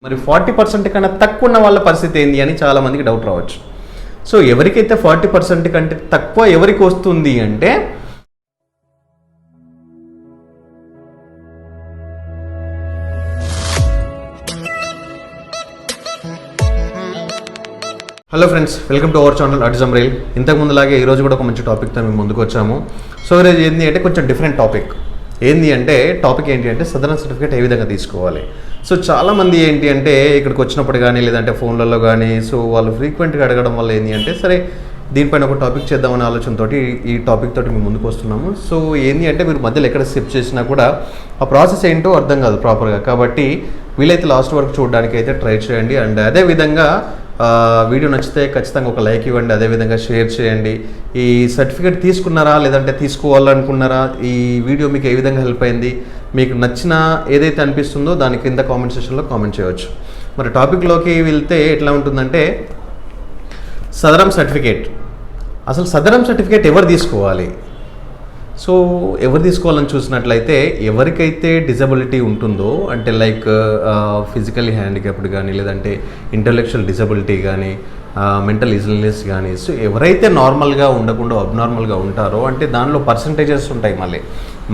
మరి 40% కన్నా తక్కువ ఉన్న వాళ్ళ పరిస్థితి ఏంది అని చాలామందికి డౌట్ రావచ్చు. సో ఎవరికైతే 40% కంటే తక్కువ ఎవరికి వస్తుంది అంటే hello friends, welcome to our channel autism rail. ఇంతకు ముందులాగే ఈరోజు కూడా ఒక మంచి టాపిక్తో మేము ముందుకు వచ్చాము. సో ఈరోజు ఏంటి అంటే కొంచెం డిఫరెంట్ టాపిక్. టాపిక్ ఏంటి అంటే సదరన్ సర్టిఫికేట్ ఏ విధంగా తీసుకోవాలి. సో చాలామంది ఏంటి అంటే ఇక్కడికి వచ్చినప్పుడు కానీ లేదంటే ఫోన్లలో కానీ సో వాళ్ళు ఫ్రీక్వెంట్గా అడగడం వల్ల ఏంటి అంటే సరే దీనిపైన ఒక టాపిక్ చేద్దామనే ఆలోచనతో ఈ టాపిక్ తోటి మేము ముందుకు వస్తున్నాము. సో ఏంటి అంటే మీరు మధ్యలో ఎక్కడ స్కిప్ చేసినా కూడా ఆ ప్రాసెస్ ఏంటో అర్థం కాదు ప్రాపర్గా. కాబట్టి వీలైతే లాస్ట్ వరకు చూడడానికి అయితే ట్రై చేయండి. అండ్ అదేవిధంగా వీడియో నచ్చితే ఖచ్చితంగా ఒక లైక్ ఇవ్వండి, అదేవిధంగా షేర్ చేయండి. ఈ సర్టిఫికేట్ తీసుకున్నారా లేదంటే తీసుకోవాలనుకున్నారా, ఈ వీడియో మీకు ఏ విధంగా హెల్ప్ అయింది, మీకు నచ్చిన ఏదైతే అనిపిస్తుందో దాని కింద కామెంట్ సెక్షన్లో కామెంట్ చేయవచ్చు. మరి టాపిక్లోకి వెళ్తే ఎట్లా ఉంటుందంటే సదరం సర్టిఫికేట్. అసలు సదరం సర్టిఫికేట్ ఎవరు తీసుకోవాలి? సో ఎవరు తీసుకోవాలని చూసినట్లయితే ఎవరికైతే డిజబిలిటీ ఉంటుందో అంటే లైక్ ఫిజికల్లీ హ్యాండిక్యాప్డ్ కానీ లేదంటే ఇంటలెక్చువల్ డిజబిలిటీ కానీ మెంటల్ ఇల్నెస్ కానీ సో ఎవరైతే నార్మల్గా ఉండకుండా అబ్నార్మల్గా ఉంటారో అంటే దానిలో పర్సంటేజెస్ ఉంటాయి మళ్ళీ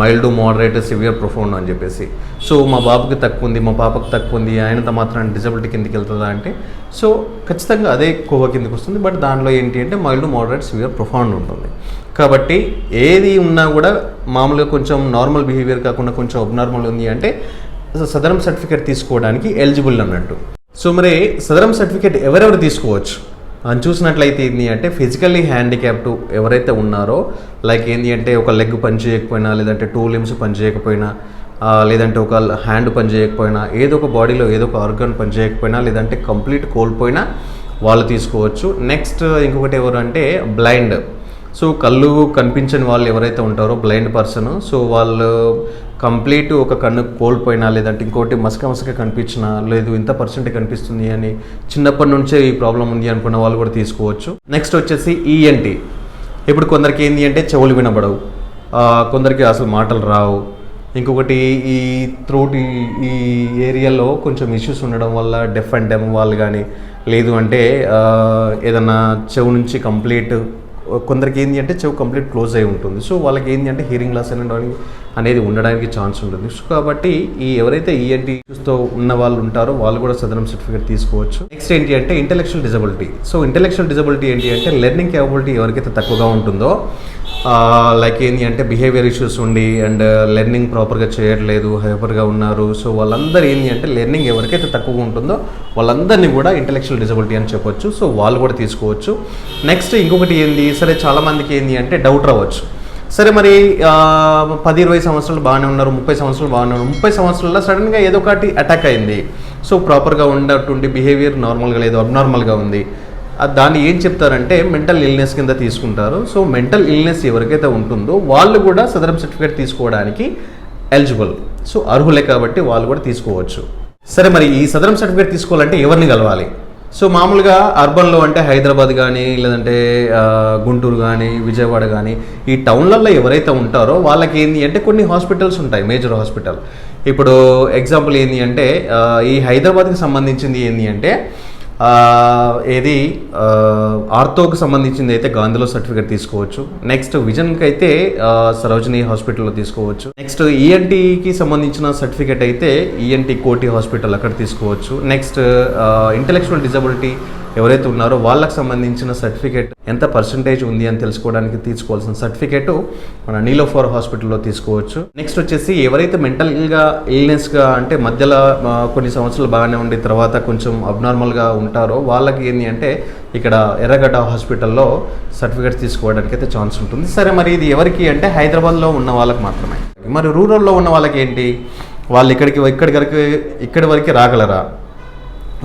మైల్డ్, మోడరేట్, సివియర్, ప్రొఫౌండ్ అని చెప్పేసి. సో మా బాబుకి తక్కువ ఉంది, మా పాపకు తక్కువ ఉంది, ఆయనంత మాత్రం డిజబిలిటీ కిందకి వెళ్తుందా అంటే సో ఖచ్చితంగా అదే కోవ కిందకి వస్తుంది. బట్ దానిలో ఏంటి అంటే మైల్డ్, మోడరేట్, సివియర్, ప్రొఫౌండ్ ఉంటుంది. కాబట్టి ఏది ఉన్నా కూడా మామూలుగా కొంచెం నార్మల్ బిహేవియర్ కాకుండా కొంచెం అబ్నార్మల్ ఉంది అంటే సదరం సర్టిఫికేట్ తీసుకోవడానికి ఎలిజిబుల్ అన్నట్టు. సో మరి సదరం సర్టిఫికేట్ ఎవరెవరు తీసుకోవచ్చు అని చూసినట్లయితే ఏంటి అంటే ఫిజికల్లీ హ్యాండిక్యాప్డ్ ఎవరైతే ఉన్నారో లైక్ ఏంటి అంటే ఒక లెగ్ పని చేయకపోయినా లేదంటే 2 limbs పని చేయకపోయినా లేదంటే ఒక హ్యాండ్ పని చేయకపోయినా ఏదో ఒక బాడీలో ఏదో ఒక ఆర్గన్ పని చేయకపోయినా లేదంటే కంప్లీట్ కోల్పోయినా వాళ్ళు తీసుకోవచ్చు. నెక్స్ట్ ఇంకొకటి ఎవరు అంటే బ్లైండ్. సో కళ్ళు కనిపించని వాళ్ళు ఎవరైతే ఉంటారో బ్లైండ్ పర్సన్, సో వాళ్ళు కంప్లీట్ ఒక కన్ను కోల్పోయినా లేదంటే ఇంకోటి మసక కనిపించినా లేదు ఇంత పర్సెంట్ కనిపిస్తుంది అని చిన్నప్పటి నుంచే ఈ ప్రాబ్లం ఉంది అనుకున్న వాళ్ళు కూడా తీసుకోవచ్చు. నెక్స్ట్ వచ్చేసి ఈఎన్టీ. ఇప్పుడు కొందరికి ఏంటి అంటే చెవులు వినబడవు, కొందరికి అసలు మాటలు రావు, ఇంకొకటి ఈ థ్రోట్ ఈ ఏరియాలో కొంచెం ఇష్యూస్ ఉండడం వల్ల డెఫ్ అండ్ డెమ్ వాళ్ళు కానీ లేదు అంటే ఏదన్నా చెవు నుంచి కంప్లీట్ కొందరికి ఏంటి అంటే చెవు కంప్లీట్ క్లోజ్ అయి ఉంటుంది. సో వాళ్ళకి ఏంటి అంటే హియరింగ్ లాస్ అనేది ఉండడానికి ఛాన్స్ ఉంటుంది. సో కాబట్టి ఈ ఎవరైతే ఈఎన్టీతో ఉన్న వాళ్ళు ఉంటారో వాళ్ళు కూడా సదరం సర్టిఫికేట్ తీసుకోవచ్చు. నెక్స్ట్ ఏంటి అంటే intellectual disability. So intellectual disability ఏంటి అంటే లెర్నింగ్ కేపబిలిటీ ఎవరికైతే తక్కువగా ఉంటుందో లైక్ ఏంటి అంటే బిహేవియర్ ఇష్యూస్ ఉండి అండ్ లెర్నింగ్ ప్రాపర్గా చేయట్లేదు, హైపర్గా ఉన్నారు. సో వాళ్ళందరూ ఏంటి అంటే లెర్నింగ్ ఎవరికైతే తక్కువగా ఉంటుందో వాళ్ళందరినీ కూడా ఇంటలెక్చువల్ డిజబిలిటీ అని చెప్పొచ్చు. సో వాళ్ళు కూడా తీసుకోవచ్చు. నెక్స్ట్ ఇంకొకటి ఏంది, సరే చాలామందికి ఏంటి అంటే డౌట్ రావచ్చు, సరే మరి 10-20 సంవత్సరాలు బాగానే ఉన్నారు, 30 సంవత్సరాలు బాగానే ఉన్నారు, 30 సంవత్సరాల్లో సడన్గా ఏదో ఒకటి అటాక్ అయింది, సో ప్రాపర్గా ఉన్నటువంటి బిహేవియర్ నార్మల్గా లేదు, అబ్నార్మల్గా ఉంది, దాన్ని ఏం చెప్తారంటే మెంటల్ ఇల్నెస్ కింద తీసుకుంటారు. సో మెంటల్ ఇల్నెస్ ఎవరికైతే ఉంటుందో వాళ్ళు కూడా సదరం సర్టిఫికేట్ తీసుకోవడానికి ఎలిజిబుల్. సో అర్హులే కాబట్టి వాళ్ళు కూడా తీసుకోవచ్చు. సరే మరి ఈ సదరం సర్టిఫికేట్ తీసుకోవాలంటే ఎవరిని కలవాలి? సో మామూలుగా అర్బన్లో అంటే హైదరాబాద్ కానీ లేదంటే గుంటూరు కానీ విజయవాడ కానీ ఈ టౌన్లలో ఎవరైతే ఉంటారో వాళ్ళకి ఏంటి అంటే కొన్ని హాస్పిటల్స్ ఉంటాయి, మేజర్ హాస్పిటల్. ఇప్పుడు ఎగ్జాంపుల్ ఏంటి అంటే ఈ హైదరాబాద్కి సంబంధించింది ఏంటి అంటే ఏది ఆర్థోకి సంబంధించింది అయితే గాంధీలో సర్టిఫికేట్ తీసుకోవచ్చు. నెక్స్ట్ విజన్కి అయితే సరోజినీ హాస్పిటల్లో తీసుకోవచ్చు. నెక్స్ట్ ఈఎన్టీకి సంబంధించిన సర్టిఫికేట్ అయితే ఈఎన్టీ కోటి హాస్పిటల్ అక్కడ తీసుకోవచ్చు. నెక్స్ట్ ఇంటలెక్చువల్ డిజబిలిటీ ఎవరైతే ఉన్నారో వాళ్ళకి సంబంధించిన సర్టిఫికేట్ ఎంత పర్సంటేజ్ ఉంది అని తెలుసుకోవడానికి తీసుకోవాల్సిన సర్టిఫికేట్ మన నీలోఫర్ హాస్పిటల్లో తీసుకోవచ్చు. నెక్స్ట్ వచ్చేసి ఎవరైతే ఇల్నెస్గా అంటే మధ్యలో కొన్ని సంవత్సరాలు బాగానే ఉండి తర్వాత కొంచెం అబ్నార్మల్గా ఉంటారో వాళ్ళకి ఏంటి అంటే ఇక్కడ ఎర్రగడ్డ హాస్పిటల్లో సర్టిఫికేట్ తీసుకోవడానికి అయితే ఛాన్స్ ఉంటుంది. సరే మరి ఇది ఎవరికి అంటే హైదరాబాద్లో ఉన్న వాళ్ళకి మాత్రమే. మరి రూరల్లో ఉన్న వాళ్ళకి ఏంటి, వాళ్ళు ఇక్కడి వరకు రాగలరా?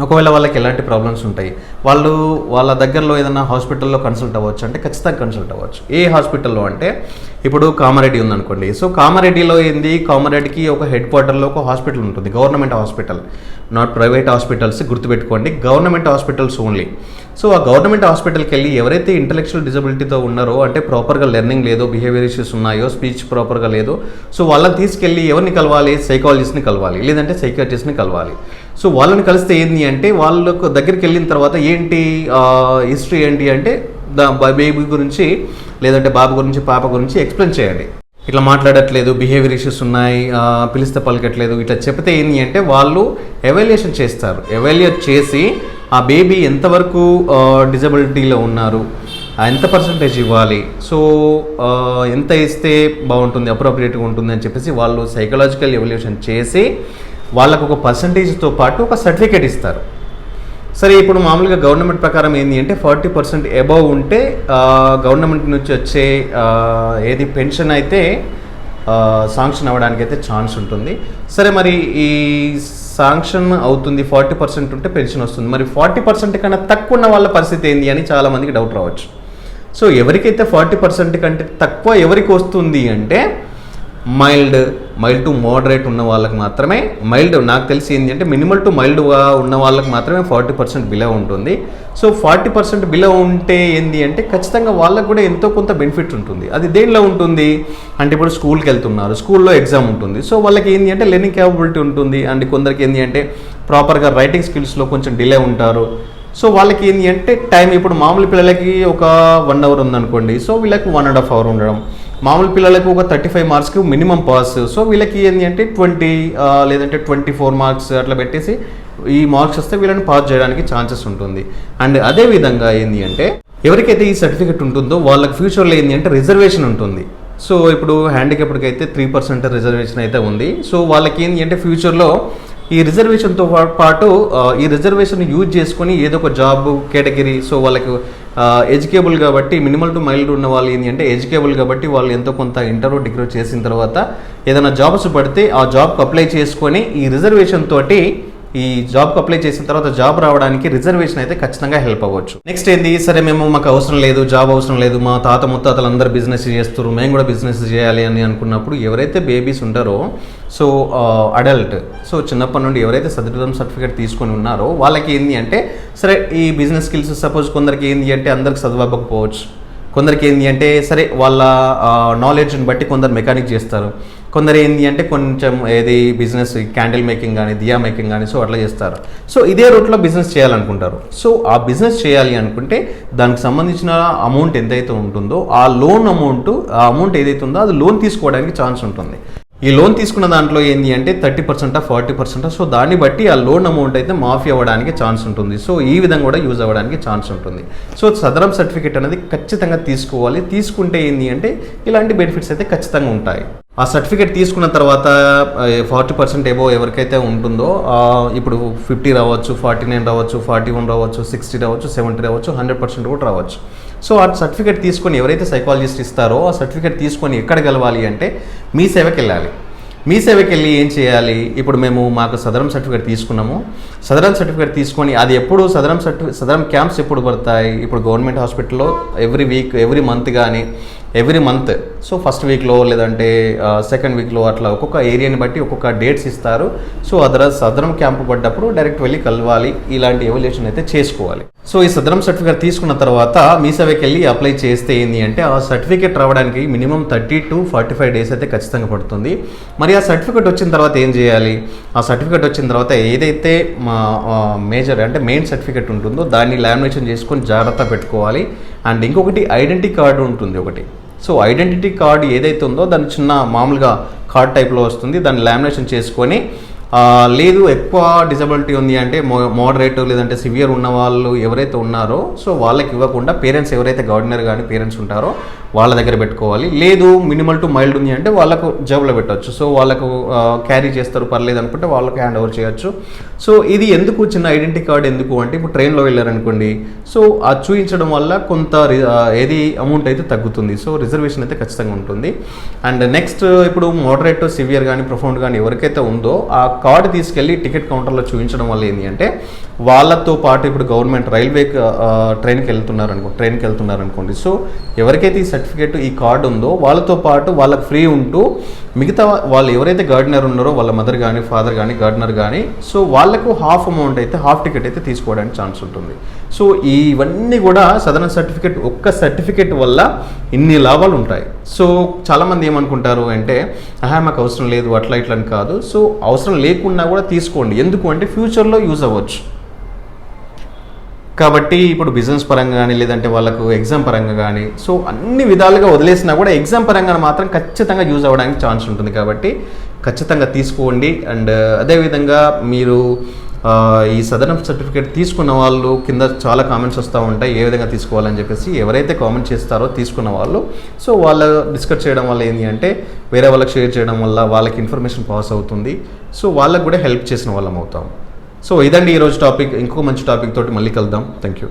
ఒకవేళ వాళ్ళకి ఎలాంటి ప్రాబ్లమ్స్ ఉంటాయి, వాళ్ళ దగ్గరలో ఏదైనా హాస్పిటల్లో కన్సల్ట్ అవ్వచ్చు అంటే ఖచ్చితంగా కన్సల్ట్ అవ్వచ్చు. ఏ హాస్పిటల్లో అంటే ఇప్పుడు కామారెడ్డి ఉందనుకోండి. సో కామారెడ్డిలో ఏంది, కామారెడ్డికి ఒక హెడ్ క్వార్టర్లో ఒక హాస్పిటల్ ఉంటుంది, government hospital, not private hospitals, గుర్తుపెట్టుకోండి, గవర్నమెంట్ హాస్పిటల్స్ ఓన్లీ. సో ఆ గవర్నమెంట్ హాస్పిటల్కి వెళ్ళి ఎవరైతే ఇంటలెక్చువల్ డిజబిలిటీతో ఉన్నారో అంటే ప్రాపర్గా లెర్నింగ్ లేదో, బిహేవియర్ ఇష్యూస్ ఉన్నాయో, స్పీచ్ ప్రాపర్గా లేదో, సో వాళ్ళని తీసుకెళ్ళి ఎవరిని కలవాలి, సైకాలజిస్ట్ని కలవాలి లేదంటే సైకియాట్రిస్ట్ని కలవాలి. సో వాళ్ళని కలిస్తే ఏంటి అంటే వాళ్ళకు దగ్గరికి వెళ్ళిన తర్వాత ఏంటి హిస్టరీ ఏంటి అంటే బేబీ గురించి లేదంటే బాబు గురించి పాప గురించి ఎక్స్ప్లెయిన్ చేయండి. ఇట్లా మాట్లాడట్లేదు, బిహేవియర్ ఇష్యూస్ ఉన్నాయి, పిలిస్తే పలకట్లేదు, ఇట్లా చెప్తే ఏంటి అంటే వాళ్ళు ఎవాల్యుయేషన్ చేస్తారు. ఎవాల్యుయేట్ చేసి ఆ బేబీ ఎంతవరకు డిజబిలిటీలో ఉన్నారు, ఎంత పర్సంటేజ్ ఇవ్వాలి, సో ఎంత ఇస్తే బాగుంటుంది, అప్రోప్రియేట్గా ఉంటుంది అని చెప్పేసి వాళ్ళు సైకలాజికల్ ఎవాల్యుయేషన్ చేసి వాళ్ళకు ఒక పర్సంటేజ్తో పాటు ఒక సర్టిఫికేట్ ఇస్తారు. సరే, ఇప్పుడు మామూలుగా గవర్నమెంట్ ప్రకారం ఏంటి అంటే 40% అబవ్ ఉంటే గవర్నమెంట్ నుంచి వచ్చే ఏది పెన్షన్ అయితే శాంక్షన్ అవ్వడానికి అయితే ఛాన్స్ ఉంటుంది. సరే, మరి ఈ శాంక్షన్ అవుతుంది 40% ఉంటే పెన్షన్ వస్తుంది. మరి 40% కన్నా తక్కువ ఉన్న వాళ్ళ పరిస్థితి ఏంటి అని చాలామందికి డౌట్ రావచ్చు. సో ఎవరికైతే 40% కంటే తక్కువ ఎవరికి వస్తుంది అంటే మైల్డ్ టు మోడరేట్ ఉన్న వాళ్ళకి మాత్రమే, మైల్డ్ నాకు తెలిసి ఏంటి అంటే మినిమల్ టు మైల్డ్గా ఉన్న వాళ్ళకి మాత్రమే 40% బిలో ఉంటుంది. సో 40% బిలో ఉంటే ఏంటి అంటే ఖచ్చితంగా వాళ్ళకు కూడా ఎంతో కొంత బెనిఫిట్ ఉంటుంది. అది దేనిలో ఉంటుంది అంటే ఇప్పుడు స్కూల్కి వెళ్తున్నారు, స్కూల్లో ఎగ్జామ్ ఉంటుంది, సో వాళ్ళకి ఏంటి అంటే లెర్నింగ్ క్యాపబిలిటీ ఉంటుంది. అండ్ కొందరికి ఏంటి అంటే ప్రాపర్గా రైటింగ్ స్కిల్స్లో కొంచెం డిలే ఉంటారు. సో వాళ్ళకి ఏంటి అంటే టైం, ఇప్పుడు మామూలు పిల్లలకి ఒక 1 అవర్ ఉందనుకోండి, సో వీళ్ళకి 1.5 అవర్ ఉండడం. మామూలు పిల్లలకు ఒక 35 మార్క్స్కి మినిమం పాస్, సో వీళ్ళకి ఏంటి అంటే 20 లేదంటే 24 మార్క్స్ అట్లా పెట్టేసి ఈ మార్క్స్ వస్తే వీళ్ళని పాస్ చేయడానికి ఛాన్సెస్ ఉంటుంది. అండ్ అదేవిధంగా ఏంటి అంటే ఎవరికైతే ఈ సర్టిఫికెట్ ఉంటుందో వాళ్ళకి ఫ్యూచర్లో ఏంటి అంటే రిజర్వేషన్ ఉంటుంది. సో ఇప్పుడు హ్యాండిక్యాప్డ్కి అయితే 3% రిజర్వేషన్ అయితే ఉంది. సో వాళ్ళకి ఏంటి అంటే ఫ్యూచర్లో ఈ రిజర్వేషన్తో పాటు ఈ రిజర్వేషన్ యూజ్ చేసుకొని ఏదో ఒక జాబ్ కేటగిరీ, సో వాళ్ళకు ఎడ్యుకేబుల్ కాబట్టి మినిమల్ టు మైల్డ్ ఉన్న వాళ్ళు ఏంటి అంటే ఎడ్యుకేబుల్ కాబట్టి వాళ్ళు ఎంతో కొంత ఇంటర్ డిగ్రీ చేసిన తర్వాత ఏదైనా జాబ్స్ పడితే ఆ జాబ్కి అప్లై చేసుకొని ఈ రిజర్వేషన్ తోటి ఈ జాబ్కి అప్లై చేసిన తర్వాత జాబ్ రావడానికి రిజర్వేషన్ అయితే ఖచ్చితంగా హెల్ప్ అవ్వచ్చు. నెక్స్ట్ ఏంటి, సరే మాకు అవసరం లేదు, జాబ్ అవసరం లేదు, మా తాత ముత్తాతలు అందరూ బిజినెస్ చేస్తారు, మేము కూడా బిజినెస్ చేయాలి అని అనుకున్నప్పుడు ఎవరైతే బేబీస్ ఉంటారో, సో అడల్ట్, సో చిన్నప్పటి నుండి ఎవరైతే సదరం సర్టిఫికేట్ తీసుకొని ఉన్నారో వాళ్ళకి ఏంటి అంటే సరే ఈ బిజినెస్ స్కిల్స్ సపోజ్ కొందరికి ఏంటి అంటే అందరికి చదవకపోవచ్చు, కొందరికి ఏంటి అంటే సరే వాళ్ళ నాలెడ్జ్ని బట్టి కొందరు మెకానిక్ చేస్తారు, కొందరు ఏంటి అంటే కొంచెం ఏది బిజినెస్ క్యాండిల్ మేకింగ్ కానీ దియా మేకింగ్ కానీ సో అట్లా చేస్తారు. సో ఇదే రూట్లో బిజినెస్ చేయాలనుకుంటారు. సో ఆ బిజినెస్ చేయాలి అనుకుంటే దానికి సంబంధించిన అమౌంట్ ఎంతైతే ఉంటుందో ఆ లోన్ అమౌంట్, ఆ అమౌంట్ ఏదైతే ఉందో అది లోన్ తీసుకోవడానికి ఛాన్స్ ఉంటుంది. ఈ లోన్ తీసుకున్న దాంట్లో ఏంటి అంటే 30% 40%, సో దాన్ని బట్టి ఆ లోన్ అమౌంట్ అయితే మాఫీ అవ్వడానికి ఛాన్స్ ఉంటుంది. సో ఈ విధంగా కూడా యూజ్ అవ్వడానికి ఛాన్స్ ఉంటుంది. సో సదరం సర్టిఫికేట్ అనేది ఖచ్చితంగా తీసుకోవాలి. తీసుకుంటే ఏంటి అంటే ఇలాంటి బెనిఫిట్స్ అయితే ఖచ్చితంగా ఉంటాయి. ఆ సర్టిఫికేట్ తీసుకున్న తర్వాత 40% ఏవో ఎవరికైతే ఉంటుందో ఇప్పుడు 50 రావచ్చు, 49 రావచ్చు, 41 రావచ్చు, 60 రావచ్చు, 70 రావచ్చు, 100% కూడా రావచ్చు. సో ఆ సర్టిఫికేట్ తీసుకొని ఎవరైతే సైకాలజిస్ట్ ఇస్తారో ఆ సర్టిఫికేట్ తీసుకొని ఎక్కడ గెలవాలి అంటే మీ సేవకి వెళ్ళాలి. మీ సేవకి వెళ్ళి ఏం చేయాలి, ఇప్పుడు మాకు సదరం సర్టిఫికేట్ తీసుకున్నాము, సదరం సర్టిఫికేట్ తీసుకొని అది ఎప్పుడు సదరం క్యాంప్స్ ఎప్పుడు పడతాయి, ఇప్పుడు గవర్నమెంట్ హాస్పిటల్లో ఎవ్రీ వీక్ ఎవ్రీ మంత్ కానీ ఎవ్రీ మంత్, సో ఫస్ట్ వీక్లో లేదంటే సెకండ్ వీక్లో అట్లా ఒక్కొక్క ఏరియాని బట్టి ఒక్కొక్క డేట్స్ ఇస్తారు. సో సదరం క్యాంపు పడ్డప్పుడు డైరెక్ట్ వెళ్ళి కలవాలి, ఇలాంటి ఎవల్యూషన్ అయితే చేసుకోవాలి. సో ఈ సదరం సర్టిఫికేట్ తీసుకున్న తర్వాత మీ సేవకి వెళ్ళి అప్లై చేస్తే ఏంటి అంటే ఆ సర్టిఫికేట్ రావడానికి మినిమం 30 to 45 డేస్ అయితే ఖచ్చితంగా పడుతుంది. మరి ఆ సర్టిఫికేట్ వచ్చిన తర్వాత ఏం చేయాలి, ఆ సర్టిఫికేట్ వచ్చిన తర్వాత ఏదైతే మేజర్ అంటే మెయిన్ సర్టిఫికేట్ ఉంటుందో దాన్ని లామినేషన్ చేసుకొని జాగ్రత్త పెట్టుకోవాలి. అండ్ ఇంకొకటి ఐడెంటిటీ కార్డు ఉంటుంది ఒకటి. సో ఐడెంటిటీ కార్డు ఏదైతే ఉందో దాన్ని చిన్న మామూలుగా కార్డ్ టైప్లో వస్తుంది, దాన్ని లామినేషన్ చేసుకొని లేదు ఎక్కువ డిజబిలిటీ ఉంది అంటే మోడరేట్ లేదంటే సివియర్ ఉన్న వాళ్ళు ఎవరైతే ఉన్నారో సో వాళ్ళకి ఇవ్వకుండా పేరెంట్స్ ఎవరైతే గార్డినర్ కానీ పేరెంట్స్ ఉంటారో వాళ్ళ దగ్గర పెట్టుకోవాలి. లేదు మినిమల్ టు మైల్డ్ ఉంది అంటే వాళ్ళకు జేబులో పెట్టవచ్చు. సో వాళ్ళకు క్యారీ చేస్తారు పర్లేదు అనుకుంటే వాళ్ళకి హ్యాండ్ ఓవర్ చేయొచ్చు. సో ఇది ఎందుకు చిన్న ఐడెంటిటీ కార్డ్ ఎందుకు అంటే ఇప్పుడు ట్రైన్లో వెళ్ళారనుకోండి, సో అది చూపించడం వల్ల కొంత ఏది అమౌంట్ అయితే తగ్గుతుంది. సో రిజర్వేషన్ అయితే ఖచ్చితంగా ఉంటుంది. అండ్ నెక్స్ట్ ఇప్పుడు మోడరేట్ సివియర్ కానీ ప్రొఫౌండ్ కానీ ఎవరికైతే ఉందో ఆ కార్డు తీసుకెళ్ళి టికెట్ కౌంటర్లో చూపించడం వల్ల ఏంటి అంటే వాళ్ళతో పాటు ఇప్పుడు గవర్నమెంట్ రైల్వే ట్రైన్కి వెళ్తున్నారనుకోండి, సో ఎవరికైతే ఈ సర్టిఫికేట్ ఈ కార్డు ఉందో వాళ్ళతో పాటు వాళ్ళకి ఫ్రీ ఉంటూ మిగతా వాళ్ళు ఎవరైతే గార్డినర్ ఉన్నారో వాళ్ళ మదర్ కానీ ఫాదర్ కానీ గార్డినర్ కానీ సో వాళ్ళకు హాఫ్ అమౌంట్ అయితే హాఫ్ టికెట్ అయితే తీసుకోవడానికి ఛాన్స్ ఉంటుంది. సో ఇవన్నీ కూడా సదరన్ సర్టిఫికేట్ ఒక్క సర్టిఫికేట్ వల్ల ఇన్ని లాభాలు ఉంటాయి. సో చాలామంది ఏమనుకుంటారు అంటే మాకు అవసరం లేదు అట్లా ఇట్లా అని కాదు. సో అవసరం లేకున్నా కూడా తీసుకోండి, ఎందుకు అంటే ఫ్యూచర్లో యూజ్ అవ్వచ్చు. కాబట్టి ఇప్పుడు బిజినెస్ పరంగా కానీ లేదంటే వాళ్ళకు ఎగ్జామ్ పరంగా కానీ సో అన్ని విధాలుగా వదిలేసినా కూడా ఎగ్జామ్ పరంగా మాత్రం ఖచ్చితంగా యూజ్ అవ్వడానికి ఛాన్స్ ఉంటుంది. కాబట్టి ఖచ్చితంగా తీసుకోండి. అండ్ అదేవిధంగా మీరు ఈ సదరన్ సర్టిఫికేట్ తీసుకున్న వాళ్ళు కింద చాలా కామెంట్స్ వస్తూ ఉంటాయి ఏ విధంగా తీసుకోవాలని చెప్పేసి. ఎవరైతే కామెంట్ చేస్తారో తీసుకున్న వాళ్ళు సో వాళ్ళు డిస్కస్ చేయడం వల్ల ఏంటి అంటే వేరే వాళ్ళకి షేర్ చేయడం వల్ల వాళ్ళకి ఇన్ఫర్మేషన్ పాస్ అవుతుంది. సో వాళ్ళకు కూడా హెల్ప్ చేసిన వాళ్ళం అవుతాం. సో ఇదండి ఈరోజు టాపిక్. ఇంకో మంచి టాపిక్ తోటి మళ్ళీ కలుద్దాం. Thank you.